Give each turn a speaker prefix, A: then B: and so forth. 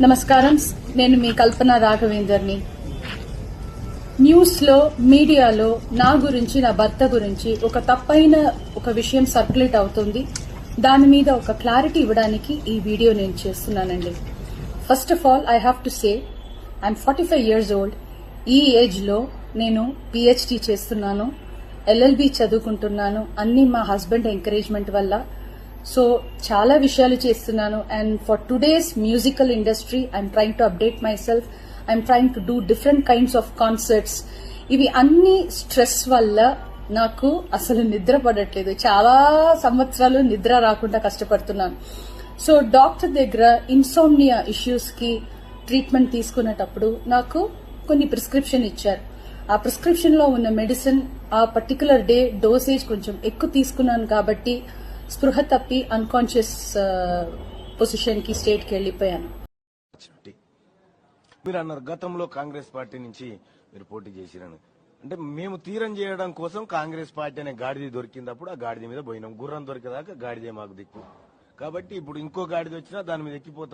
A: నమస్కారం, నేను మీ కల్పన రాఘవేందర్ని. న్యూస్ లో, మీడియాలో నా గురించి, నా భర్త గురించి ఒక తప్పైన ఒక విషయం సర్క్యులేట్ అవుతుంది. దాని మీద ఒక క్లారిటీ ఇవ్వడానికి ఈ వీడియో నేను చేస్తున్నానండి. First of all I have to say I'm 45 years old. ఈ ఏజ్ లో నేను PhD చేస్తున్నాను, LLB చదువుకుంటున్నాను. అన్ని మా హస్బెండ్ ఎంకరేజ్మెంట్ వల్ల. సో చాలా విషయాలు చేస్తున్నాను. And for today's musical industry I'm trying to update my self. I'm trying to do different kinds of concerts. ఇవి అన్ని స్ట్రెస్ వల్ల నాకు అసలు నిద్ర పడట్లేదు. చాలా సంవత్సరాలు నిద్ర రాకుండా కష్టపడుతున్నాను. సో డాక్టర్ దగ్గర ఇన్సోమ్నియా ఇష్యూస్ కి ట్రీట్మెంట్ తీసుకునేటప్పుడు నాకు కొన్ని ప్రిస్క్రిప్షన్ ఇచ్చారు. ఆ ప్రిస్క్రిప్షన్ లో ఉన్న మెడిసిన్ ఆ పర్టికులర్ డే డోసేజ్ కొంచెం ఎక్కువ తీసుకున్నాను కాబట్టి స్పృహ తప్పి అన్కాన్షియస్ పొజిషన్ కి స్టేట్ కి వెళ్లిపోయాను.
B: మీరు అన్నారు గతంలో కాంగ్రెస్ పార్టీ నుంచి మీరు పోటీ చేసిరని. అంటే మేము తీరం చేయడం కోసం కాంగ్రెస్ పార్టీ అనే గాడిద దొరికినప్పుడు ఆ గాడిద మీద పోయినాం. గుర్రం దొరికేదాకా గాడిదే మాకు దిక్కు. కాబట్టి ఇప్పుడు ఇంకో గాడిద వచ్చినా దాని మీద ఎక్కిపోతాం.